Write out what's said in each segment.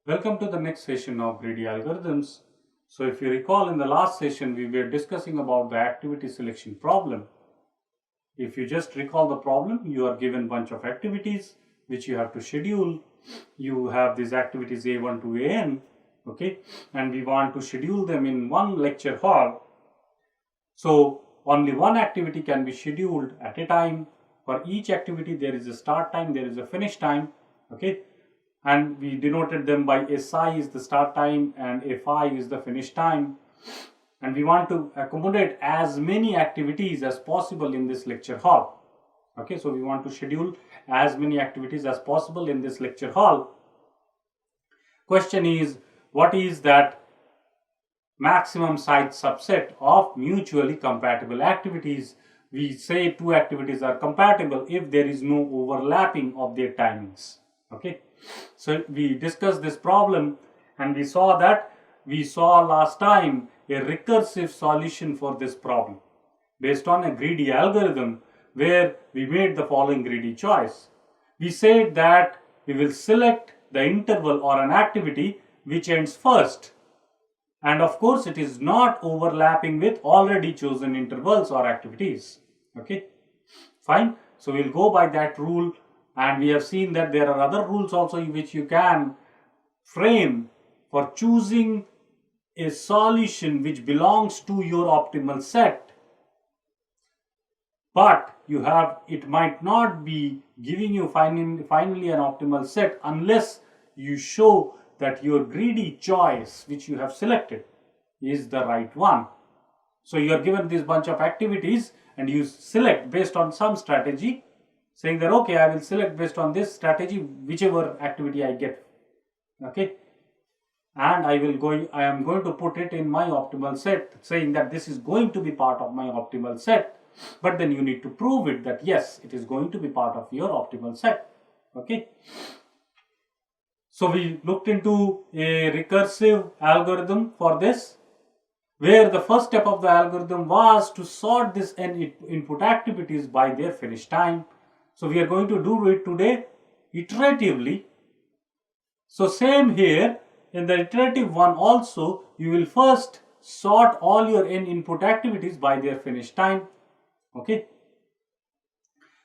Welcome to the next session of greedy algorithms. So if you recall, in the last session we were discussing about the activity selection problem. If you just recall the problem, you are given bunch of activities which you have to schedule. You have these activities A1 to AN, okay, and we want to schedule them in one lecture hall. So only one activity can be scheduled at a time. For each activity there is a start time, there is a finish time, okay, and we denoted them by SI is the start time and FI is the finish time, and we want to accommodate as many activities as possible in this lecture hall. Okay, so we want to schedule as many activities as possible in this lecture hall. Question is, what is that maximum size subset of mutually compatible activities? We say two activities are compatible if there is no overlapping of their timings. Okay, so we discussed this problem and we saw last time a recursive solution for this problem based on a greedy algorithm where we made the following greedy choice. We said that we will select the interval or an activity which ends first, and of course it is not overlapping with already chosen intervals or activities. Okay, fine. So we'll go by that rule, and we have seen that there are other rules also which you can frame for choosing a solution which belongs to your optimal set, but it might not be giving you finally an optimal set unless you show that your greedy choice which you have selected is the right one. So you are given this bunch of activities and you select based on some strategy, saying that okay, I will select based on this strategy whichever activity I get, okay, and I am going to put it in my optimal set, saying that this is going to be part of my optimal set. But then you need to prove it that yes, it is going to be part of your optimal set. Okay, so we looked into a recursive algorithm for this, where the first step of the algorithm was to sort this n input activities by their finish time. So we are going to do it today iteratively. So same here, in the iterative one also, you will first sort all your n input activities by their finish time. Okay.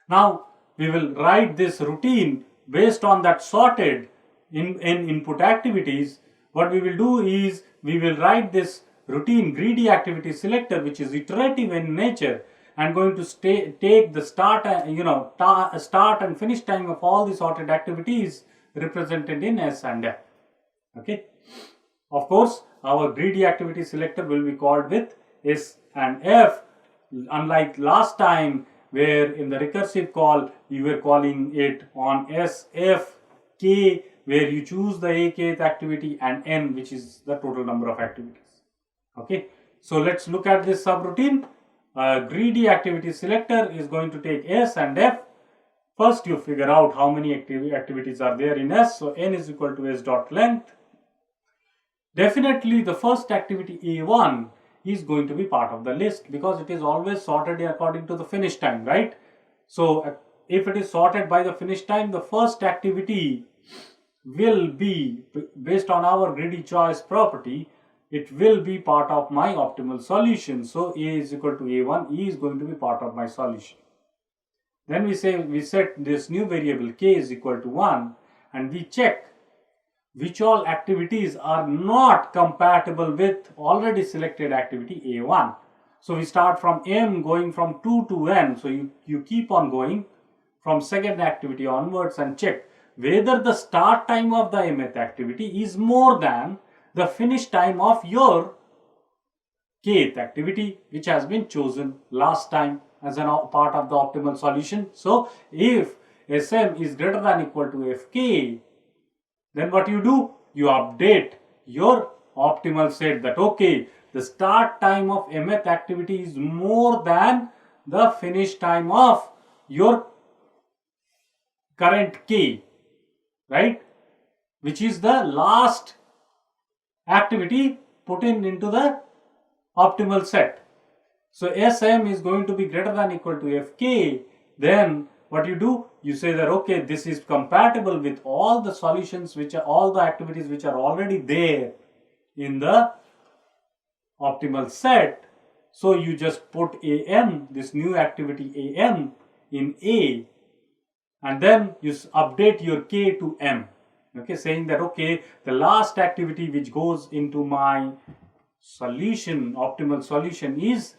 Now we will write this routine based on that sorted n input activities. What we will do is we will write this routine greedy activity selector which is iterative in nature and going to take the start and finish time of all the sorted activities represented in S and F. Okay. Of course, our greedy activity selector will be called with S and F, unlike last time where in the recursive call you were calling it on S, F, K, where you choose the kth activity, and N, which is the total number of activities. Okay, so let's look at this subroutine. Greedy activity selector is going to take S and F. First you figure out how many activities are there in S. So N is equal to S dot length. Definitely the first activity A1 is going to be part of the list because it is always sorted according to the finish time, right? So if it is sorted by the finish time, the first activity will be, based on our greedy choice property, it will be part of my optimal solution. So A is equal to A1, E is going to be part of my solution. Then we set this new variable K is equal to 1 and we check which all activities are not compatible with already selected activity A1. So we start from M going from 2 to N. So you keep on going from second activity onwards and check whether the start time of the mth activity is more than the finish time of your kth activity which has been chosen last time as a part of the optimal solution. So if Sm is greater than equal to Fk, then what you do? You update your optimal set that okay, the start time of mth activity is more than the finish time of your current k, right? Which is the last activity put into the optimal set. So Sm is going to be greater than equal to Fk, then what you do, you say that okay, this is compatible with all the solutions which are all the activities which are already there in the optimal set. So you just put AM, this new activity AM, in A, and then you update your K to M. Okay, saying that okay, the last activity which goes into my solution, optimal solution, is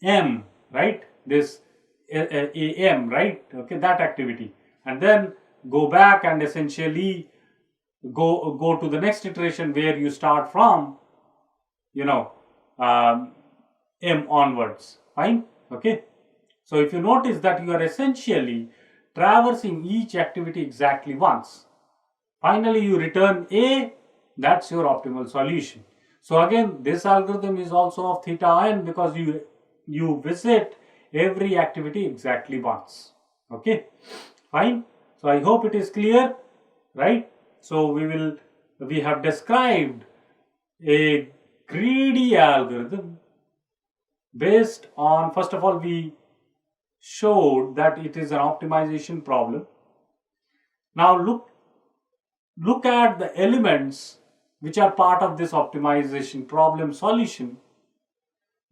M, right? This AM, right? Okay, that activity, and then go back and essentially go to the next iteration where you start from, you know, M onwards. Fine. Okay. So if you notice that you are essentially traversing each activity exactly once. Finally, you return A, that's your optimal solution. So again, this algorithm is also of theta n because you visit every activity exactly once. Okay, fine. So I hope it is clear, right? So we have described a greedy algorithm based on, first of all, we showed that it is an optimization problem. Now look at the elements which are part of this optimization problem solution.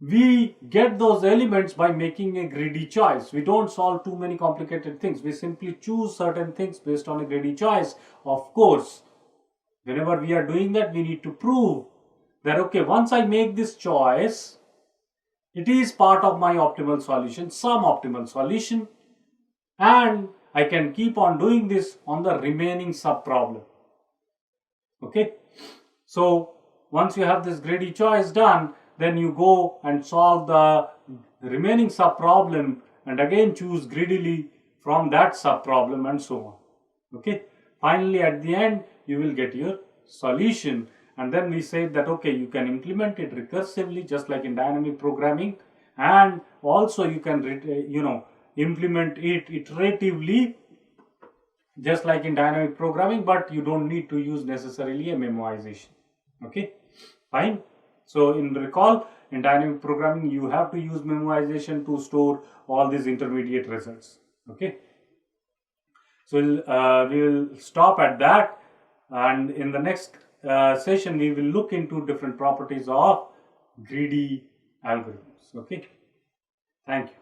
We get those elements by making a greedy choice. We don't solve too many complicated things. We simply choose certain things based on a greedy choice. Of course, whenever we are doing that, we need to prove that okay, once I make this choice, it is part of my optimal solution, some optimal solution, and I can keep on doing this on the remaining sub problem. Okay, so once you have this greedy choice done, then you go and solve the remaining sub problem and again choose greedily from that sub problem and so on. Okay, finally at the end you will get your solution, and then we say that okay, you can implement it recursively just like in dynamic programming, and also you can implement it iteratively just like in dynamic programming, but you don't need to use necessarily a memoization. Okay, fine. So in recall, in dynamic programming, you have to use memoization to store all these intermediate results. Okay, so we will stop at that, and in the next session we will look into different properties of greedy algorithms. Okay, thank you.